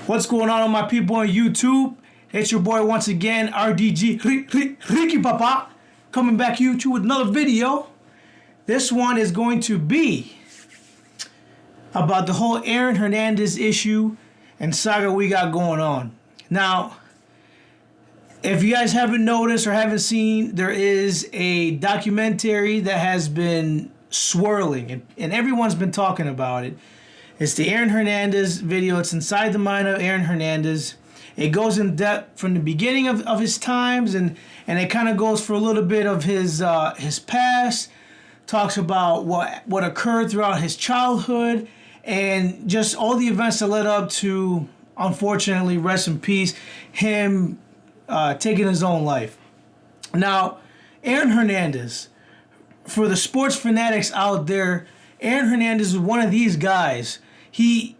What's going on my people on YouTube? It's your boy once again, RDG Ricky Papa, coming back to you with another video. This one is going to be about the whole Aaron Hernandez issue and saga we got going on. Now, if you guys haven't noticed or haven't seen, there is a documentary that has been swirling and everyone's been talking about it. It's the Aaron Hernandez video. It's Inside the Mind of Aaron Hernandez. It goes in depth from the beginning of his times, and it kind of goes for a little bit of his past. Talks about what occurred throughout his childhood, and just all the events that led up to, unfortunately, rest in peace, him taking his own life. Now, Aaron Hernandez, for the sports fanatics out there, Aaron Hernandez is one of these guys. He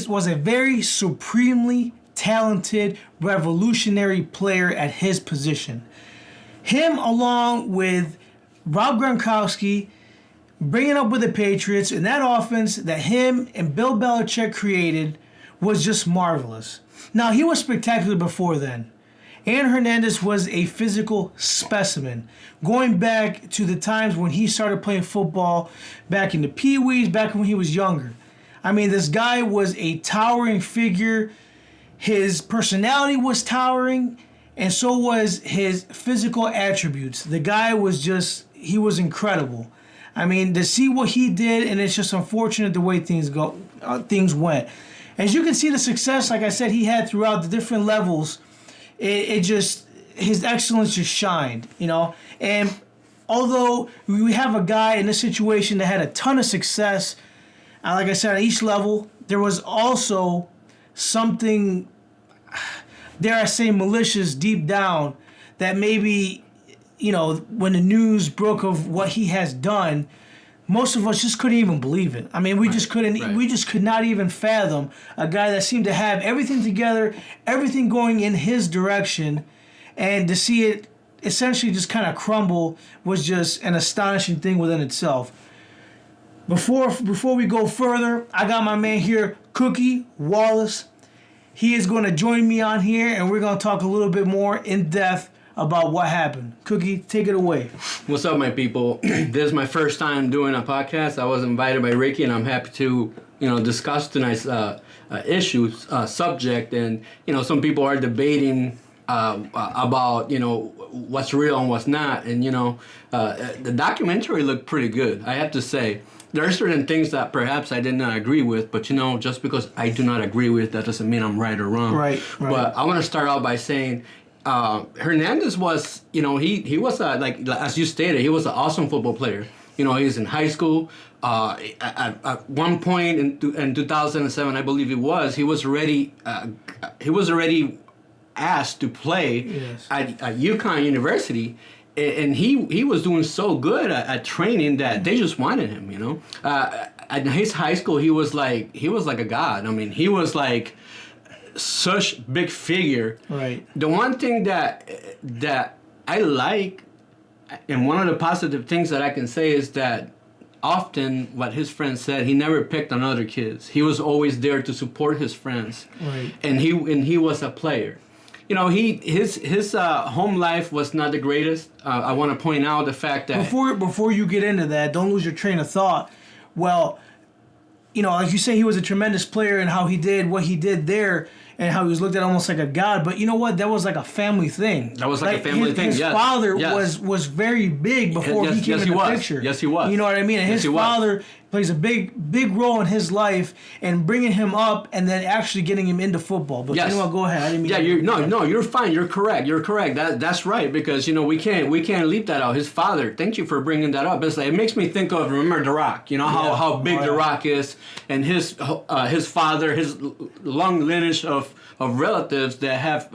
was a very supremely talented, revolutionary player at his position. Him, along with Rob Gronkowski, bringing up with the Patriots, and that offense that him and Bill Belichick created was just marvelous. Now, he was spectacular before then. Aaron Hernandez was a physical specimen, going back to the times when he started playing football, back in the Pee-wees, back when he was younger. I mean, this guy was a towering figure. His personality was towering, and so was his physical attributes. The guy was he was incredible. I mean, to see what he did, and it's just unfortunate the way things went. As you can see, the success, like I said, he had throughout the different levels. His excellence just shined, you know. And although we have a guy in this situation that had a ton of success, like I said, at each level, there was also something, dare I say, malicious deep down that maybe, you know, when the news broke of what he has done, most of us just couldn't even believe it. I mean, we just could not even fathom a guy that seemed to have everything together, everything going in his direction, and to see it essentially just kind of crumble was just an astonishing thing within itself. Before we go further, I got my man here, Cookie Wallace. He is going to join me on here, and we're going to talk a little bit more in depth about what happened. Cookie, take it away. What's up, my people? This is my first time doing a podcast. I was invited by Ricky, and I'm happy to, discuss tonight's subject. And, some people are debating about, what's real and what's not. And, the documentary looked pretty good, I have to say. There are certain things that perhaps I did not agree with, but, just because I do not agree with, that doesn't mean I'm right or wrong. Right. But I want to start out by saying, Hernandez was, he was, like, as you stated, he was an awesome football player. He was in high school. At one point in 2007, I believe he was already asked to play at UConn University. And he was doing so good at training that they just wanted him, At his high school, he was like a god. I mean, he was like such big figure. Right. The one thing that I like, and one of the positive things that I can say, is that often what his friends said, he never picked on other kids. He was always there to support his friends. Right. And he was a player. His home life was not the greatest. I want to point out the fact that before you get into that, don't lose your train of thought. Well, like you say, he was a tremendous player, and how he did what he did there, and how he was looked at almost like a god. But you know what? That was like a family thing. That was like a family thing. His father was very big before he came in the picture. Yes, he was. You know what I mean? And his father plays a big role in his life, and bringing him up, and then actually getting him into football. But you know what? Go ahead. I didn't mean you're fine. You're correct. That's right, because we can't leave that out. His father. Thank you for bringing that up. It's like, it makes me think of, remember The Rock. How big The Rock is, and his father, his long lineage of relatives that have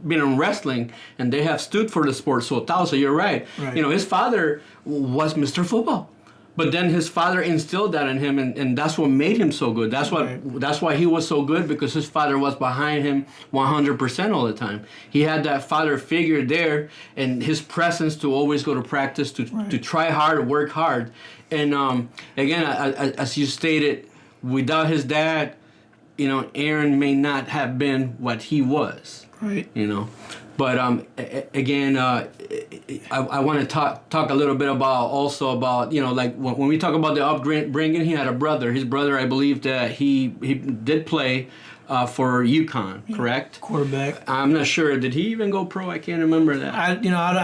been in wrestling, and they have stood for the sport so tall. So you're right. His father was Mr. Football. But then his father instilled that in him, and that's what made him so good. That's why he was so good, because his father was behind him 100% all the time. He had that father figure there, and his presence to always go to practice, to try hard, work hard. And again, as you stated, without his dad, Aaron may not have been what he was. Right. But again, I want to talk a little bit about like when we talk about the upbringing, he had a brother. His brother, I believe that he did play for UConn, correct? Quarterback. I'm not sure. Did he even go pro? I can't remember that. I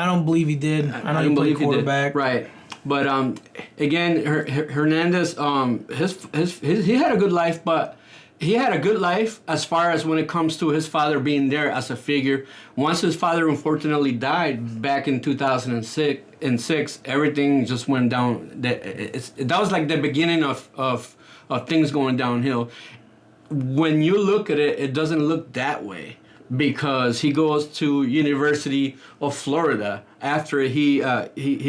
don't believe he did. I don't believe he did. Right. But again, Hernandez, he had a good life, but he had a good life as far as when it comes to his father being there as a figure. Once his father unfortunately died back in 2006, everything just went down. That was like the beginning of things going downhill. When you look at it, it doesn't look that way, because he goes to University of Florida after he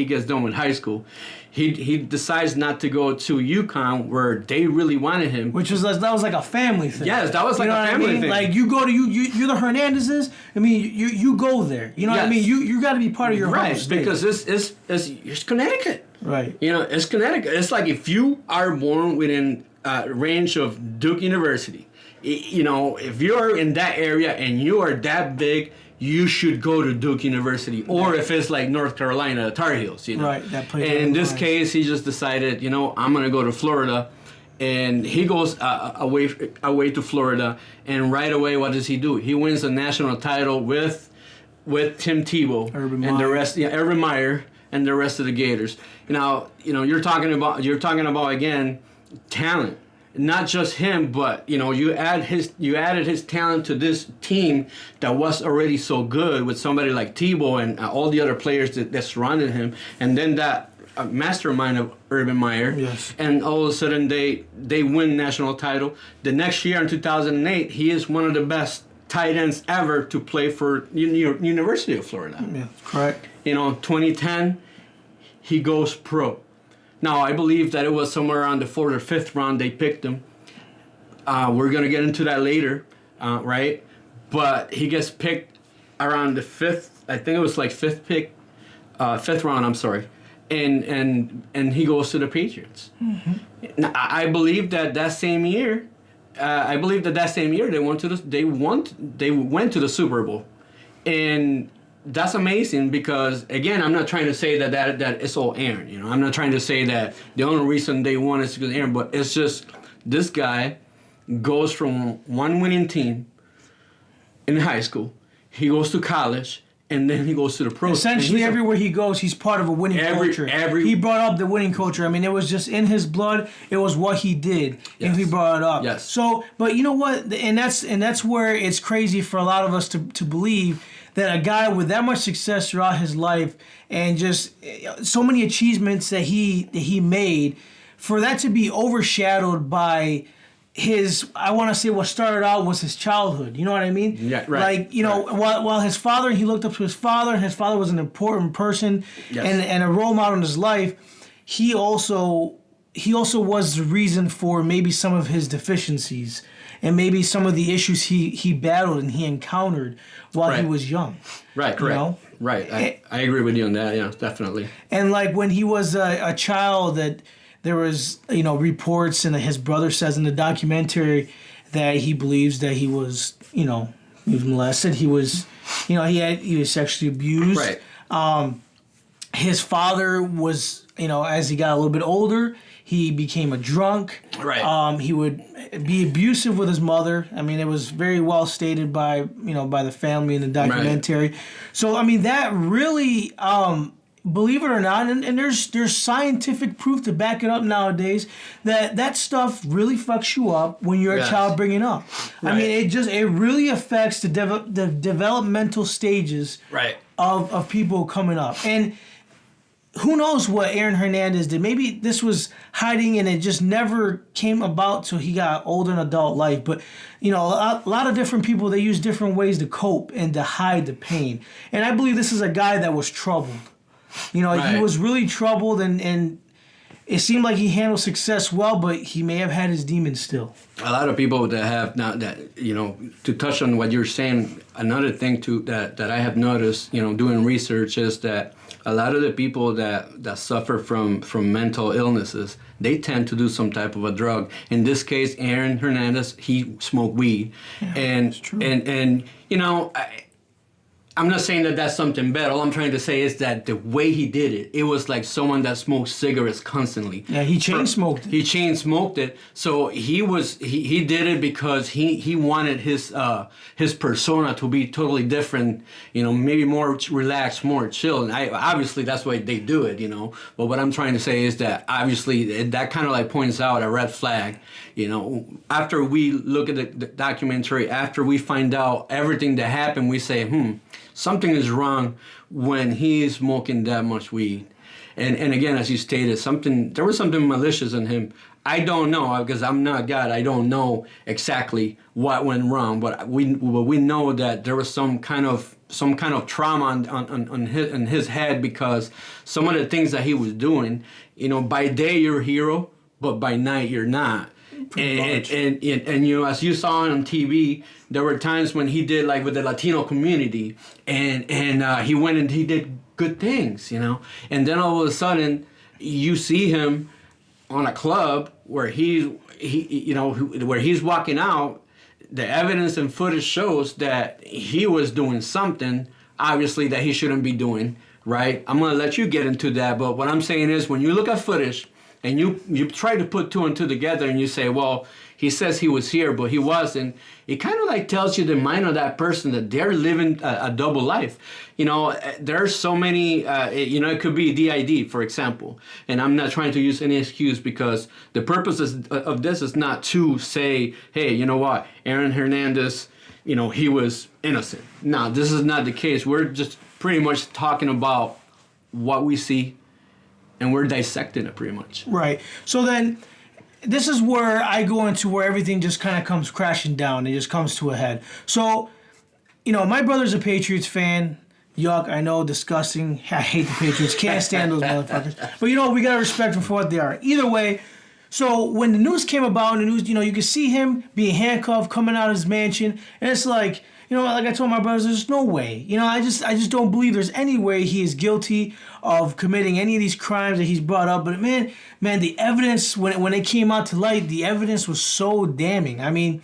gets done with high school. He decides not to go to UConn, where they really wanted him. That was like a family thing. Yes, that was like a family thing. Like you go to you're the Hernandezes. I mean, you go there. You know what I mean? You got to be part of your home state. Because it's Connecticut. Right. It's Connecticut. It's like if you are born within range of Duke University, if you're in that area and you are that big, you should go to Duke University. Or if it's like North Carolina, Tar Heels, Right, that plays. And in this case, he just decided, I'm going to go to Florida. And he goes away to Florida. And right away, what does he do? He wins a national title with Tim Tebow and the rest, Urban Meyer and the rest of the Gators. Now, you're talking about again talent. Not just him, but you added his talent to this team that was already so good, with somebody like Tebow and all the other players that surrounded him, and then that mastermind of Urban Meyer. Yes. And all of a sudden they win national title. The next year in 2008, he is one of the best tight ends ever to play for University of Florida. Yeah, correct. 2010, he goes pro. Now, I believe that it was somewhere around the 4th or 5th round they picked him. We're going to get into that later, right? But he gets picked around the 5th, I think it was like 5th round, I'm sorry. And he goes to the Patriots. Mm-hmm. Now, I believe that same year, they went to the Super Bowl. And that's amazing, because again, I'm not trying to say that it's all Aaron. I'm not trying to say that the only reason they won is because Aaron, but it's just this guy goes from one winning team in high school, he goes to college, and then he goes to the pros. Essentially, everywhere he goes, he's part of a winning culture. He brought up the winning culture. I mean, it was just in his blood. It was what he did, and he brought it up. Yes. So, but you know what? And that's where it's crazy for a lot of us to believe that a guy with that much success throughout his life and just so many achievements that he made, for that to be overshadowed by I want to say what started out was his childhood. You know what I mean? Yeah, right. Like, while his father, he looked up to his father, and his father was an important person and a role model in his life, he also was the reason for maybe some of his deficiencies and maybe some of the issues he battled and he encountered while he was young. Right, correct. Right, I agree with you on that, yeah, definitely. And like when he was a child, that there was, reports, and his brother says in the documentary that he believes that he was molested. He was, he was sexually abused. Right. His father was, as he got a little bit older, he became a drunk. Right. He would be abusive with his mother. I mean, it was very well stated by the family in the documentary. Right. So, I mean, that really, believe it or not, and there's scientific proof to back it up nowadays, that stuff really fucks you up when you're a child bringing up. Right. I mean, it really affects the developmental stages of people coming up. And who knows what Aaron Hernandez did? Maybe this was hiding and it just never came about till he got older in adult life. But, a lot of different people, they use different ways to cope and to hide the pain. And I believe this is a guy that was troubled. He was really troubled, and it seemed like he handled success well, but he may have had his demons still. A lot of people that have not that to touch on what you're saying. Another thing that I have noticed, doing research is that a lot of the people that suffer from mental illnesses, they tend to do some type of a drug. In this case, Aaron Hernandez, he smoked weed, and that's true. and I'm not saying that that's something bad. All I'm trying to say is that the way he did it, it was like someone that smoked cigarettes constantly. Yeah, he chain smoked it. He chain smoked it. So he did it because he wanted his persona to be totally different. Maybe more relaxed, more chill. And obviously that's why they do it. But what I'm trying to say is that obviously that kind of like points out a red flag. After we look at the documentary, after we find out everything that happened, we say, something is wrong when he is smoking that much weed. And again, as you stated, there was something malicious in him. I don't know, because I'm not God. I don't know exactly what went wrong, but we know that there was some kind of trauma on his head, because some of the things that he was doing, by day you're a hero, but by night you're not. And as you saw on TV, there were times when he did like with the Latino community, and he went and he did good things, and then all of a sudden you see him on a club where where he's walking out. The evidence and footage shows that he was doing something obviously that he shouldn't be doing, right? I'm gonna let you get into that, but what I'm saying is, when you look at footage and you try to put two and two together and you say, well, he says he was here, but he wasn't, it kind of like tells you the mind of that person that they're living a double life. There's so many, it could be DID, for example. And I'm not trying to use any excuse, because the purpose of this is not to say, hey, you know what, Aaron Hernandez, he was innocent. No, this is not the case. We're just pretty much talking about what we see, and we're dissecting it pretty much. Right. So then, this is where I go into where everything just kind of comes crashing down. It just comes to a head. So, my brother's a Patriots fan. Yuck, I know, disgusting. I hate the Patriots. Can't stand those motherfuckers. But, we got to respect them for what they are. Either way, so when the news came about, you could see him being handcuffed, coming out of his mansion. And it's like, like I told my brothers, there's no way. I just don't believe there's any way he is guilty of committing any of these crimes that he's brought up. But man, the evidence, when it came out to light, the evidence was so damning. I mean,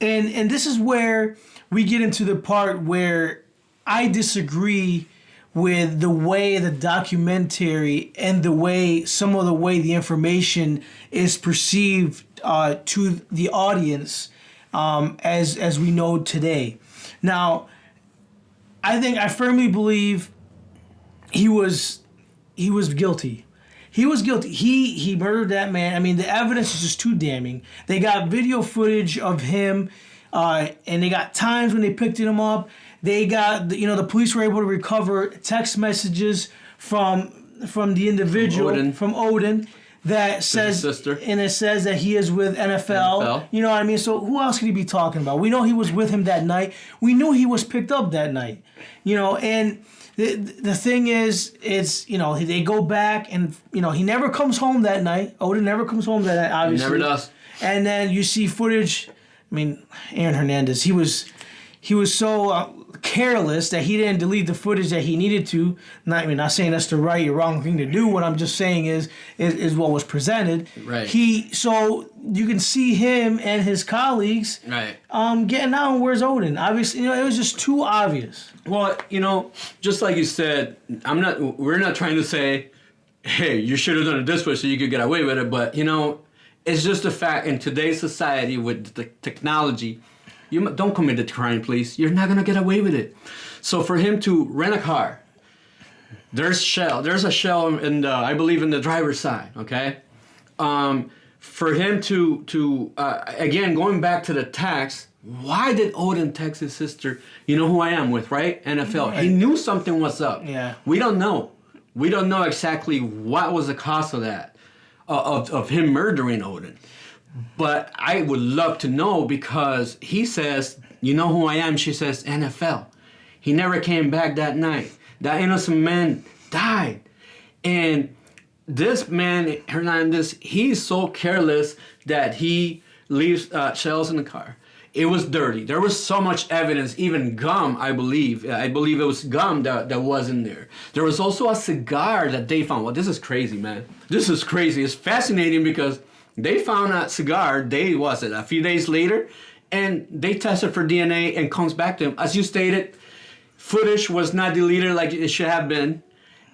and this is where we get into the part where I disagree with the way the documentary and the way the information is perceived to the audience as we know today. Now, I firmly believe he was guilty. He was guilty. He murdered that man. I mean, the evidence is just too damning. They got video footage of him, and they got times when they picked him up. They got, the police were able to recover text messages from the individual, from Odin, that says, and it says that he is with NFL. You know what I mean? So who else could he be talking about? We know he was with him that night. We knew he was picked up that night. And the thing is, it's, they go back and, he never comes home that night. Odin never comes home that night, obviously. He never does. And then you see footage. I mean, Aaron Hernandez, he was so careless that he didn't delete the footage that he needed to. Not saying that's the right or wrong thing to do. What I'm just saying is what was presented. Right. So you can see him and his colleagues, right, getting out. And where's Odin? Obviously, it was just too obvious. Well, just like you said, we're not trying to say, hey, you should have done it this way so you could get away with it. But it's just a fact in today's society with the technology. You don't commit a crime, please. You're not gonna get away with it. So for him to rent a car, there's a shell in I believe in the driver's side. Okay, for him to again, going back to the text, why did Odin text his sister? You know who I am with, right? NFL. Right. He knew something was up. Yeah. We don't know. We don't know exactly what was the cause of that, of him murdering Odin. But I would love to know, because he says, you know who I am? She says, NFL. He never came back that night. That innocent man died. And this man, Hernandez, he's so careless that he leaves shells in the car. It was dirty. There was so much evidence, even gum, I believe. I believe it was gum that was in there. There was also a cigar that they found. Well, this is crazy, man. This is crazy. It's fascinating because they found a cigar, a few days later, and they tested for DNA and comes back to him. As you stated, footage was not deleted like it should have been.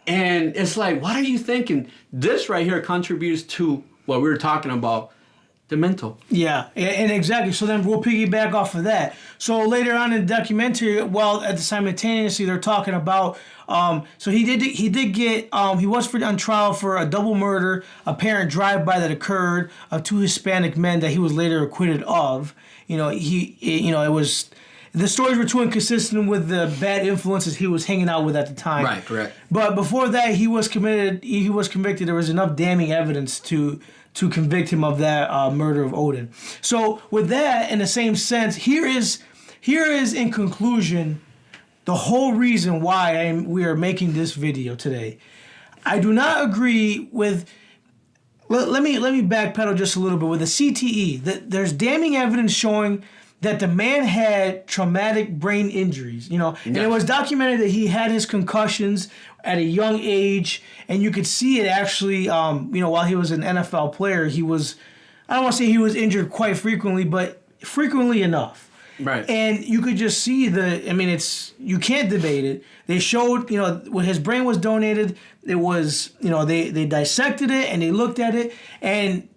And it's like, what are you thinking? This right here contributes to what we were talking about, the mental. Yeah, and exactly. So then we'll piggyback off of that. So later on in the documentary, well, at the simultaneously they're talking about. So he was on trial for a double murder, apparent drive-by that occurred of two Hispanic men that he was later acquitted of. It was. The stories were too inconsistent with the bad influences he was hanging out with at the time. Right, correct. But before that, he was convicted. There was enough damning evidence to convict him of that murder of Odin. So with that, in the same sense, here is in conclusion the whole reason why we are making this video today. I do not agree with. Let me backpedal just a little bit with the CTE. There's damning evidence showing that the man had traumatic brain injuries, and it was documented that he had his concussions at a young age, and you could see it actually, while he was an NFL player, I don't want to say he was injured quite frequently, but frequently enough. Right. And you could just see you can't debate it. They showed, when his brain was donated, it was, they dissected it and they looked at it, and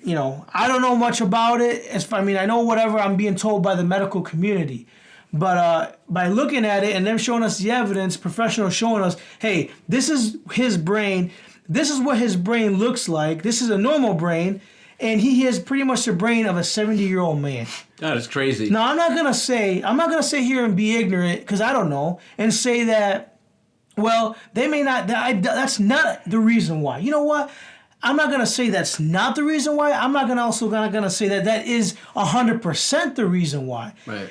I don't know much about it. I know whatever I'm being told by the medical community. But by looking at it and them showing us the evidence, professionals showing us, hey, this is his brain. This is what his brain looks like. This is a normal brain. And he has pretty much the brain of a 70-year-old man. That is crazy. Now, I'm not going to sit here and be ignorant, because I don't know, and say that, well, they may not, that's not the reason why. You know what? I'm not going to say that's not the reason why. I'm not going to say that is 100% the reason why. Right.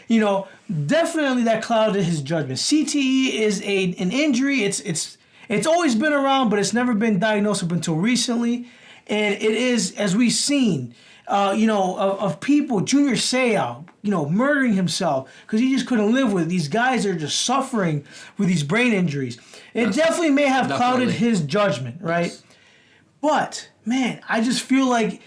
Definitely that clouded his judgment. CTE is an injury. It's always been around, but it's never been diagnosed up until recently. And it is, as we've seen, of people, Junior Seau, murdering himself because he just couldn't live with it. These guys are just suffering with these brain injuries. It definitely may have clouded his judgment, right? Yes. But, man, I just feel like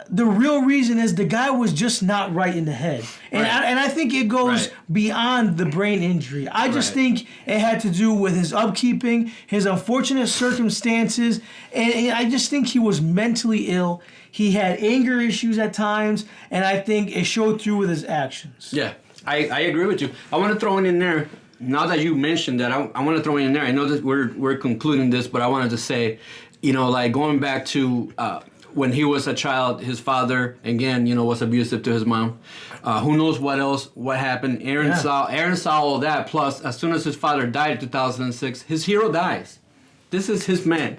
the real reason is the guy was just not right in the head. And, I think it goes beyond the brain injury. I just think it had to do with his upkeeping, his unfortunate circumstances, and I just think he was mentally ill. He had anger issues at times, and I think it showed through with his actions. Yeah, I agree with you. I want to throw in there, now that you mentioned that, I want to throw in there. I know that we're concluding this, but I wanted to say, going back to when he was a child, his father, again, was abusive to his mom. Who knows what happened. Aaron saw all that. Plus, as soon as his father died in 2006, his hero dies. This is his man.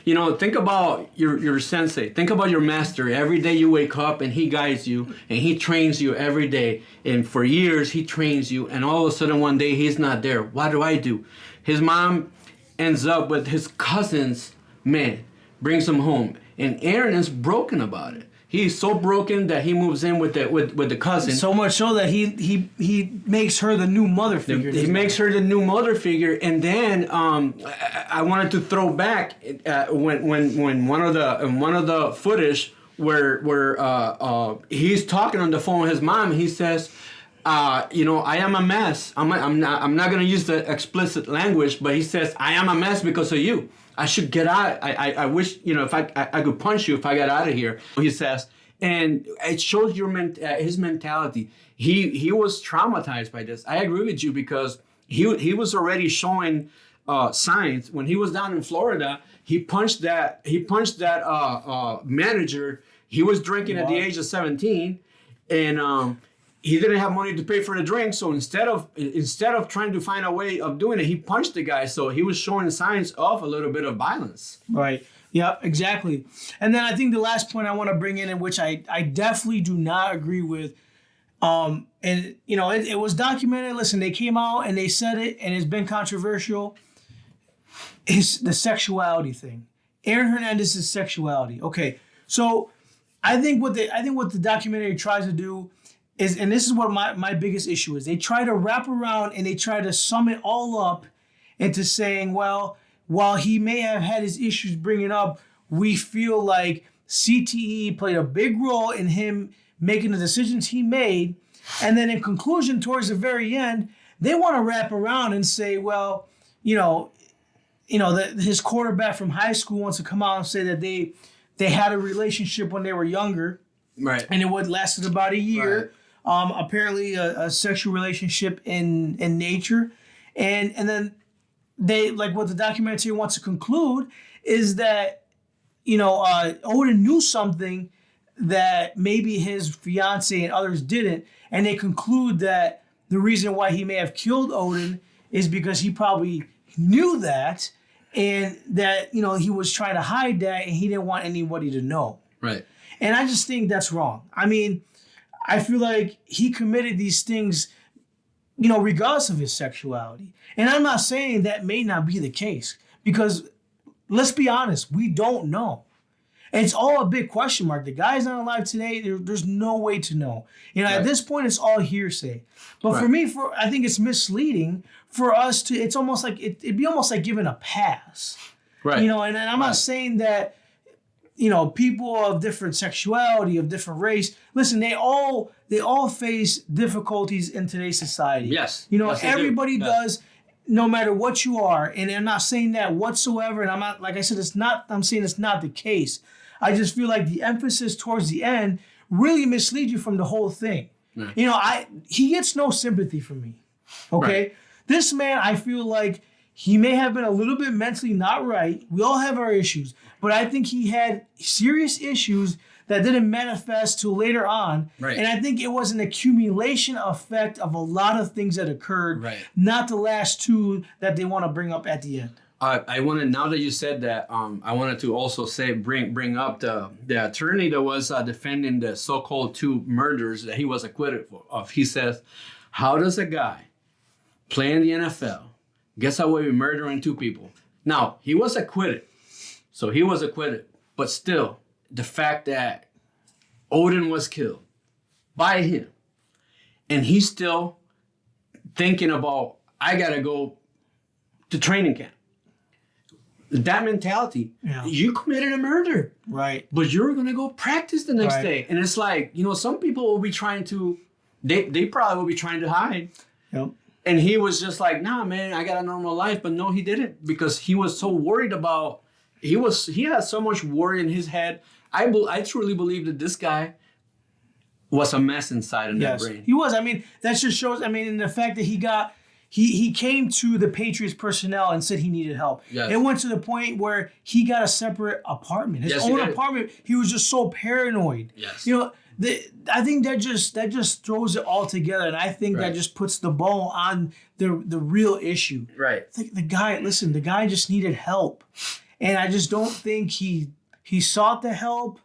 Think about your sensei. Think about your master. Every day you wake up and he guides you and he trains you every day. And for years he trains you, and all of a sudden one day he's not there. What do? His mom ends up with his cousin's man, brings him home. And Aaron is broken about it. He's so broken that he moves in with the cousin. So much so that he makes her the new mother figure. He makes her the new mother figure. And then I wanted to throw back when one of the footage where he's talking on the phone with his mom. He says, I am a mess. I'm not gonna use the explicit language, but he says, I am a mess because of you. I should get out. I wish, if I could punch you if I got out of here, he says. And it shows his mentality. He was traumatized by this. I agree with you, because he was already showing signs. When he was down in Florida, he punched that manager. He was drinking at the age of 17, and he didn't have money to pay for the drink, so instead of trying to find a way of doing it, he punched the guy. So he was showing signs of a little bit of violence. Right. Yeah, exactly. And then I think the last point I want to bring in which I definitely do not agree with, and it was documented. Listen, they came out and they said it, and it's been controversial. Is the sexuality thing. Aaron Hernandez's sexuality. Okay, so I think what the documentary tries to do is, and this is what my biggest issue is, they try to wrap around and they try to sum it all up into saying, well, while he may have had his issues bringing up, we feel like CTE played a big role in him making the decisions he made. And then in conclusion, towards the very end, they want to wrap around and say, well, his quarterback from high school wants to come out and say that they had a relationship when they were younger. Right. And it would lasted about a year. Right. Apparently a sexual relationship in nature. And then they, like, what the documentary wants to conclude is that, Odin knew something that maybe his fiance and others didn't. And they conclude that the reason why he may have killed Odin is because he probably knew that, and that, he was trying to hide that and he didn't want anybody to know. Right. And I just think that's wrong. I mean, I feel like he committed these things, regardless of his sexuality. And I'm not saying that may not be the case, because let's be honest, we don't know. And it's all a big question mark. The guy's not alive today. There's no way to know. Right. At this point, it's all hearsay. But for me, I think it's misleading for us to. It's almost like it'd be almost like giving a pass. Right. And I'm not saying that. People of different sexuality, of different race. Listen, they all face difficulties in today's society. Yes. Yes, everybody does. No matter what you are, and I'm not saying that whatsoever. And I'm not, like I said, I'm saying it's not the case. I just feel like the emphasis towards the end really misleads you from the whole thing. Right. He gets no sympathy from me. Okay, right. This man, I feel like he may have been a little bit mentally not right. We all have our issues, but I think he had serious issues that didn't manifest till later on. Right. And I think it was an accumulation effect of a lot of things that occurred, right. Not the last two that they want to bring up at the end. I wanted, now that you said that, I wanted to also bring up the attorney that was defending the so-called 2 murders that he was acquitted of. He says, how does a guy play in the NFL gets away with murdering 2 people? Now, he was acquitted. So he was acquitted. But still, the fact that Odin was killed by him, and he's still thinking about, I got to go to training camp. That mentality, you committed a murder. Right. But you're going to go practice the next day. And it's like, some people will be trying to, they probably will be trying to hide. Yep. And he was just like, nah, man, I got a normal life. But no, he didn't, because he was so worried about, he had so much worry in his head. I truly believe that this guy was a mess inside in that brain. He was. I mean, that just shows, in the fact that he came to the Patriots personnel and said he needed help. Yes. It went to the point where he got a separate apartment. His own apartment. He was just so paranoid. Yes. I think that just throws it all together, and I think that just puts the bow on the real issue. Right. The guy just needed help. And I just don't think he sought the help.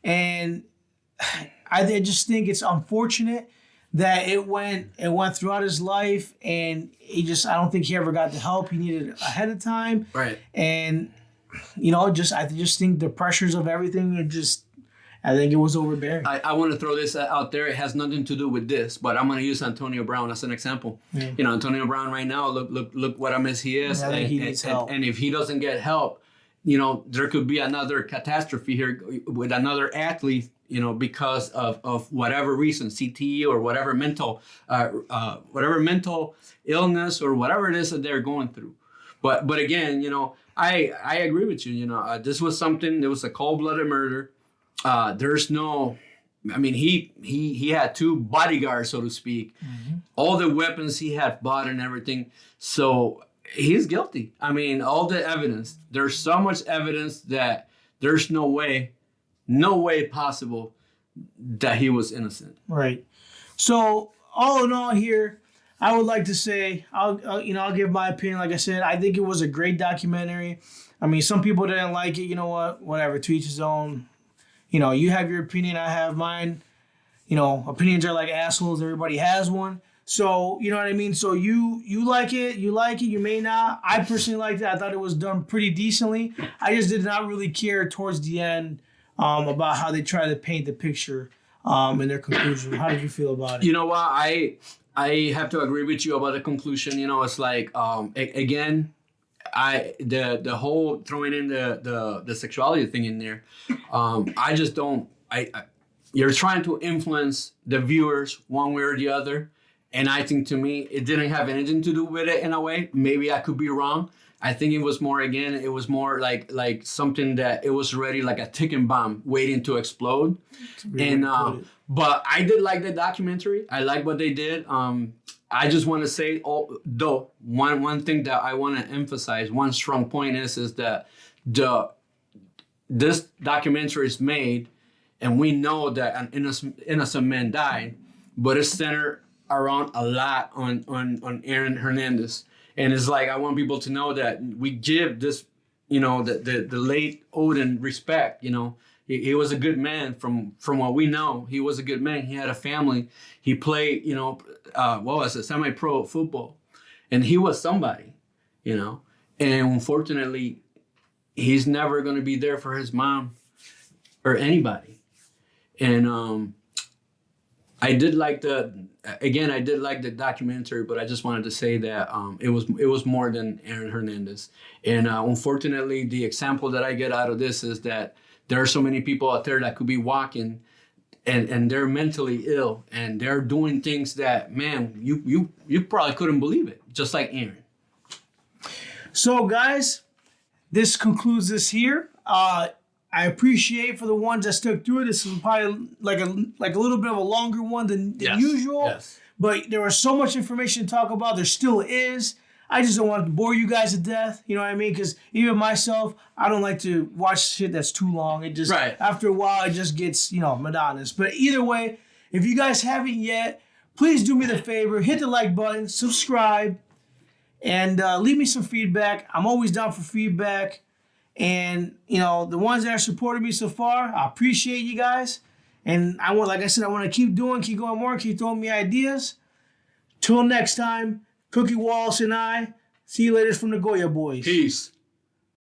And I just think it's unfortunate that it went throughout his life, and I don't think he ever got the help he needed ahead of time. Right. And I just think the pressures of everything I think it was overbearing. I want to throw this out there. It has nothing to do with this, but I'm going to use Antonio Brown as an example. Yeah. Antonio Brown right now, look what a mess he is. And he needs help. And if he doesn't get help, there could be another catastrophe here with another athlete, because of whatever reason, CTE or whatever mental illness or whatever it is that they're going through. But again, I agree with you. This was something. It was a cold-blooded murder. There's no, he had 2 bodyguards, so to speak. Mm-hmm. All the weapons he had bought and everything. So he's guilty. All the evidence. There's so much evidence that there's no way possible that he was innocent. Right. So all in all here, I would like to say, I'll give my opinion. Like I said, I think it was a great documentary. Some people didn't like it. You know what? Whatever. To each his own. You have your opinion. I have mine. Opinions are like assholes. Everybody has one. So you know what I mean. So you like it, you may not. I personally liked it. I thought it was done pretty decently. I just did not really care towards the end about how they try to paint the picture in their conclusion. How did you feel about it? You know what? I have to agree with you about the conclusion. You know, it's like again, the whole throwing in the sexuality thing in there. I just don't. You're trying to influence the viewers one way or the other. And I think to me, it didn't have anything to do with it in a way. Maybe I could be wrong. I think it was more, again, it was more like something that it was already like a ticking bomb waiting to explode. And but I did like the documentary. I like what they did. I just want to say, though, one thing that I want to emphasize, one strong point is that this documentary is made, and we know that an innocent man died, but it's centered around a lot on Aaron Hernandez. And it's like, I want people to know that we give this, you know, the late Odin respect. You know, he was a good man from what we know. He was a good man. He had a family. He played, you know, what was it, semi-pro football. And he was somebody, you know. And unfortunately, he's never going to be there for his mom or anybody. And I did like the documentary, but I just wanted to say that it was more than Aaron Hernandez. And unfortunately, the example that I get out of this is that there are so many people out there that could be walking and they're mentally ill and they're doing things that, man, you probably couldn't believe it, just like Aaron. So guys, this concludes this here. I appreciate for the ones that stuck through it. This is probably like a little bit of a longer one than usual. Yes. But there was so much information to talk about. There still is. I just don't want to bore you guys to death. You know what I mean? Because even myself, I don't like to watch shit that's too long. It just, after a while, it just gets, you know, monotonous. But either way, if you guys haven't yet, please do me the favor. Hit the like button, subscribe, and leave me some feedback. I'm always down for feedback. And, you know, the ones that have supported me so far, I appreciate you guys. And I want, like I said, I want to keep going more, keep throwing me ideas. Till next time, Cookie Wallace and I. See you later from the Goya Boys. Peace.